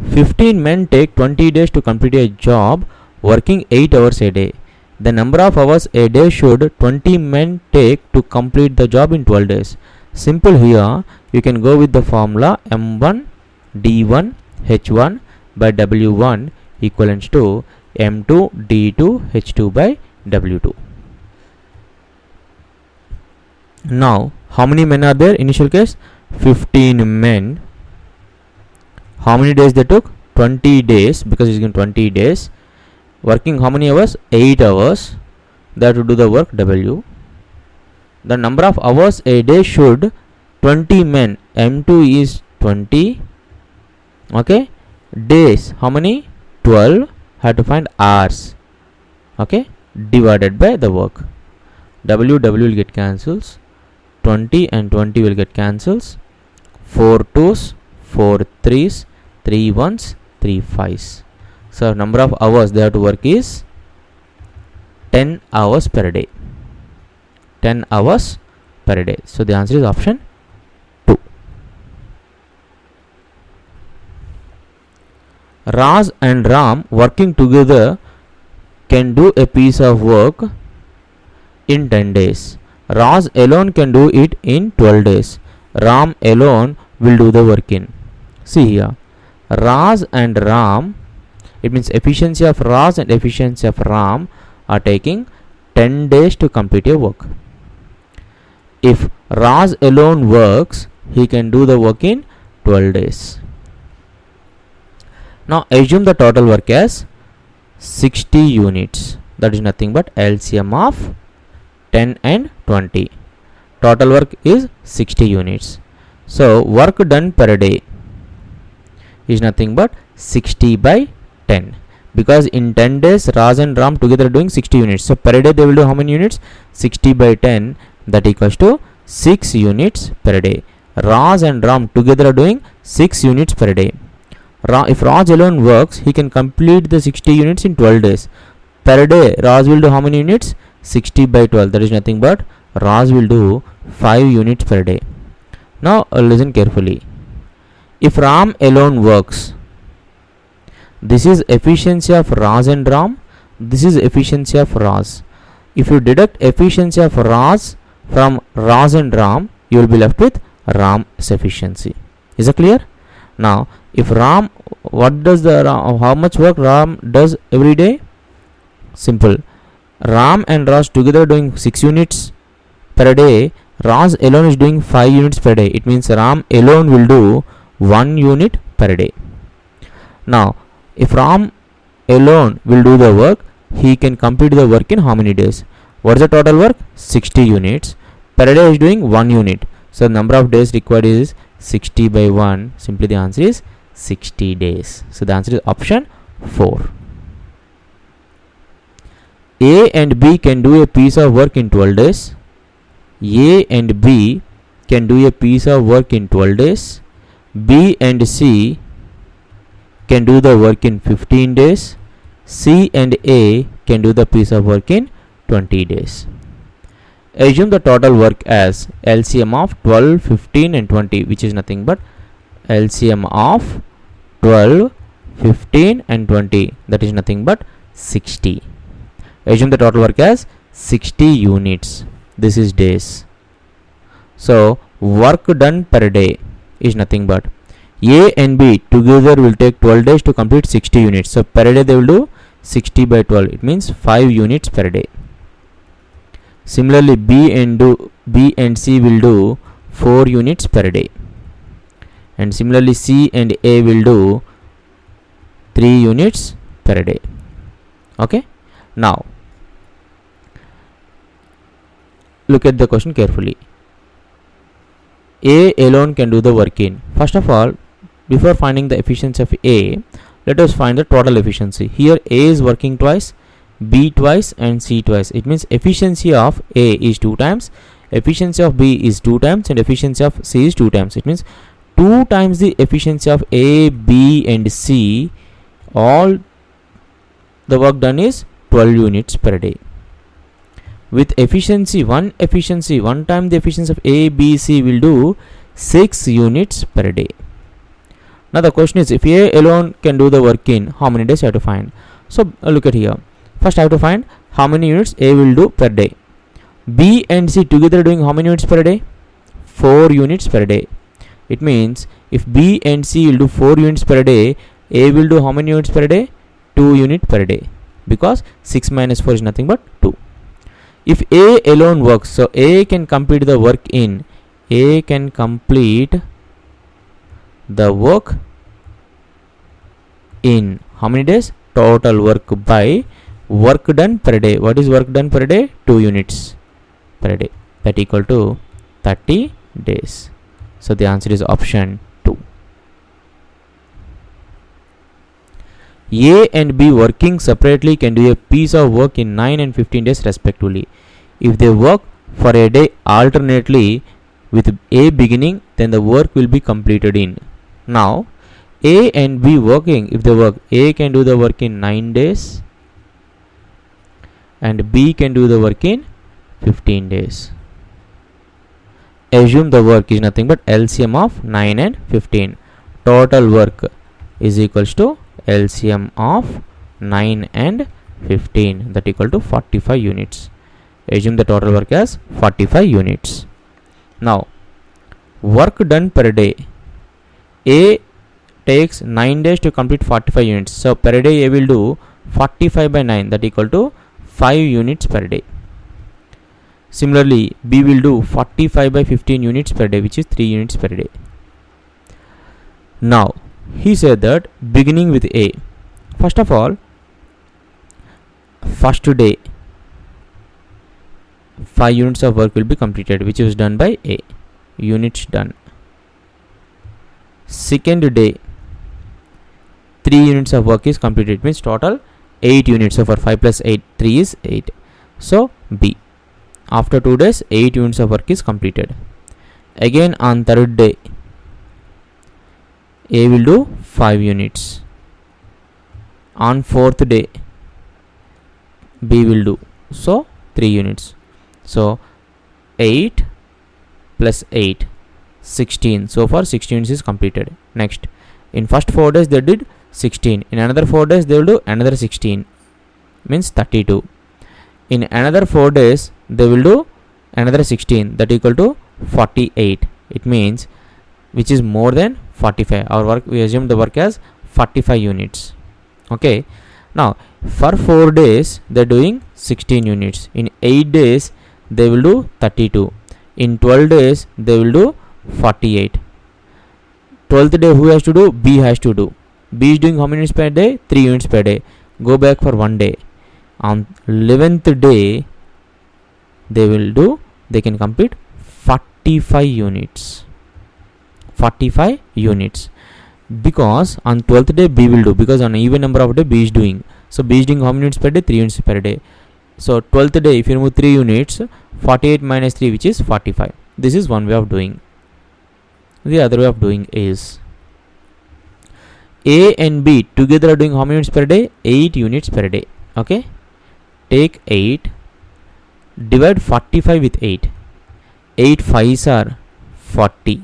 15 men take 20 days to complete a job working 8 hours a day. The number of hours a day should 20 men take to complete the job in 12 days. Simple here, you can go with the formula M1 D1 H1 by W1 equivalents to M2 D2 H2 by W2. Now, how many men are there? Initial case 15 men. How many days they took? 20 days, because it's given 20 days. Working how many hours? 8 hours. They have to do the work W. The number of hours a day should 20 men. M2 is 20. Okay. Days how many? 12. Have to find hours. Okay. Divided by the work. W will get cancels. 20 and 20 will get cancels. 4 2s, 4 3s, 3 1s, 3 5s. So number of hours they have to work is 10 hours per day. 10 hours per day. So the answer is option 2. Raj and Ram working together can do a piece of work in 10 days. Raj alone can do it in 12 days. Ram alone will do the work in. See here, Raj and Ram, it means efficiency of Raj and efficiency of Ram are taking 10 days to complete a work. If Raj alone works, he can do the work in 12 days. Now assume the total work as 60 units. That is nothing but LCM of 10 and 20. Total work is 60 units. So work done per day is nothing but 60 by 10, because in 10 days Raj and Ram together are doing 60 units. So per day they will do how many units? 60 by 10, that equals to 6 units per day. Raj and Ram together are doing 6 units per day. If Raj alone works, he can complete the 60 units in 12 days. Per day Raj will do how many units? 60 by 12, that is nothing but Raj will do 5 units per day. Now listen carefully. If Ram alone works, this is efficiency of Raj and Ram, this is efficiency of Raj. If you deduct efficiency of Raj from Raj and Ram, you will be left with Ram's efficiency. Is it clear? Now if Ram, what does the how much work Ram does every day? Simple. Ram and Raj together doing 6 units per day. Raj alone is doing 5 units per day. It means Ram alone will do 1 unit per day. Now if Ram alone will do the work, he can complete the work in how many days? What is the total work? 60 units. Per day is doing 1 unit. So the number of days required is 60 by 1. Simply the answer is 60 days. So the answer is option 4. A and B can do a piece of work in 12 days. A and B can do a piece of work in 12 days. B and C can do the work in 15 days. C and A can do the piece of work in 20 days. Assume the total work as LCM of 12, 15 and 20, which is nothing but LCM of 12, 15 and 20, that is nothing but 60. Assume the total work as 60 units. This is days. So work done per day is nothing but A and B together will take 12 days to complete 60 units. So per day they will do 60 by 12. It means 5 units per day. Similarly B and C will do 4 units per day. And similarly C and A will do 3 units per day. Okay. Now look at the question carefully. A alone can do the work in. First of all, before finding the efficiency of A, let us find the total efficiency. Here A is working twice, B twice and C twice. It means efficiency of A is 2 times, efficiency of B is 2 times and efficiency of C is 2 times. It means 2 times the efficiency of A, B and C. All the work done is 12 units per day. With efficiency, one time the efficiency of A, B, C will do 6 units per day. Now the question is, if A alone can do the work in how many days, you have to find. So look at here. First I have to find how many units A will do per day. B and C together doing how many units per day? 4 units per day. It means if B and C will do 4 units per day, A will do how many units per day? 2 units per day, because 6 minus 4 is nothing but 2. If A alone works, so A can complete the work in how many days? Total work by work done per day. What is work done per day? 2 units per day. That equal to 30 days. So the answer is option 2. A and B working separately can do a piece of work in 9 and 15 days respectively. If they work for a day alternately with A beginning, then the work will be completed in. Now A and B working, if they work, A can do the work in 9 days and B can do the work in 15 days. Assume the work is nothing but LCM of 9 and 15. Total work is equals to LCM of 9 and 15, that equal to 45 units. Assume the total work as 45 units. Now work done per day. A takes 9 days to complete 45 units. So per day A will do 45 by 9, that equal to 5 units per day. Similarly, B will do 45 by 15 units per day, which is 3 units per day. Now, he said that beginning with A. First of all, first day, 5 units of work will be completed, which is done by A. Units done. Second day, 3 units of work is completed. It means total 8 units. So for 5 plus 8, 3 is 8. So B. After 2 days, 8 units of work is completed. Again on third day, A will do 5 units. On fourth day, B will do, so 3 units. So 8 plus 8, 16. So far 16 units is completed. Next, in first 4 days they did 16. In another 4 days they will do another 16. Means 32. In another 4 days they will do another 16, that equal to 48. It means which is more than 45. Our work, we assume the work as 45 units. Okay. Now for 4 days they are doing 16 units. In 8 days they will do 32. In 12 days they will do 48. 12th day who has to do? B has to do. B is doing how many units per day? 3 units per day. Go back for 1 day. On 11th day they can complete 45 units. 45 units. Because on 12th day B will do, because on an even number of day B is doing. So B is doing how many units per day? 3 units per day. So 12th day, if you remove 3 units, 48 minus 3, which is 45. This is one way of doing. The other way of doing is A and B together are doing how many units per day? 8 units per day. Okay. Take 8, divide 45 with 8. 8 5s are 40.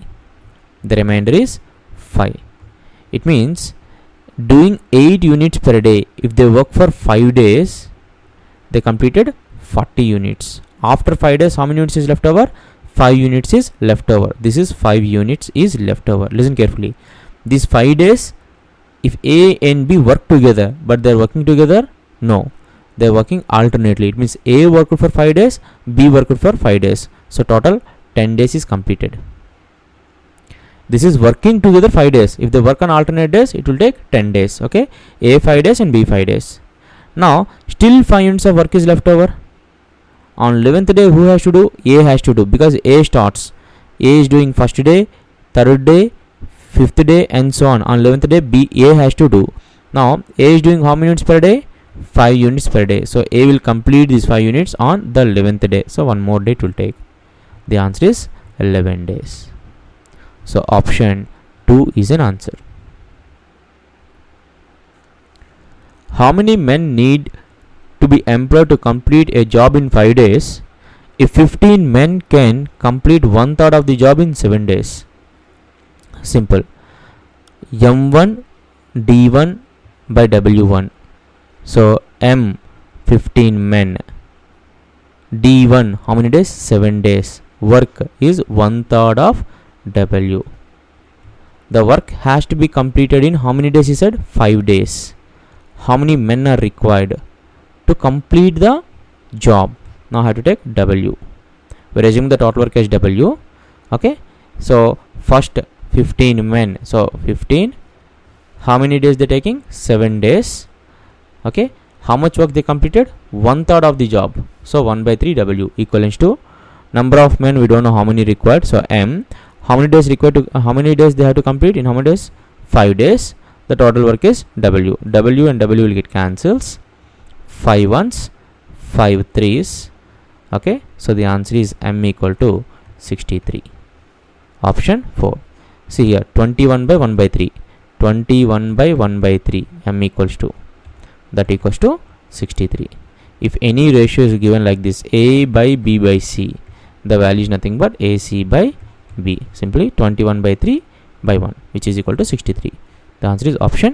The remainder is 5. It means doing 8 units per day. If they work for 5 days, they completed 40 units. After 5 days, how many units is left over? 5 units is left over. This is 5 units is left over. Listen carefully. These 5 days, if A and B work together, but they are working together, no. They are working alternately. It means A worked for 5 days, B worked for 5 days. So total 10 days is completed. This is working together 5 days. If they work on alternate days, it will take 10 days. Okay. A 5 days and B 5 days. Now still 5 units of work is left over. On 11th day who has to do? A has to do, because A starts. A is doing first day, third day, 5th day and so on. On 11th day A has to do. Now A is doing how many units per day? 5 units per day. So A will complete these 5 units on the 11th day. So one more day it will take. The answer is 11 days. So option 2 is an answer. How many men need to be employed to complete a job in 5 days if 15 men can complete 1/3 of the job in 7 days? Simple. m1 d1 by w1. So m 15 men, d1 how many days? 7 days. Work is 1/3 of w. The work has to be completed in how many days? He said 5 days. How many men are required to complete the job? Now I have to take w. We're assuming the total work as w. Okay, so first 15 men, so 15, how many days they're taking? 7 days. Okay, how much work they completed? 1/3 of the job. So 1/3 w equivalents to number of men, we don't know how many required. So m, how many days required to how many days they have to complete in how many days? 5 days. The total work is w. W and w will get cancels. 5 ones, 5 threes. Okay, so the answer is m equal to 63. Option 4. See here, 21 by 1/3. 21 by 1/3 m equals to, that equals to 63. If any ratio is given like this, a by b by c, the value is nothing but ac by b. Simply 21/3 by 1, which is equal to 63. The answer is option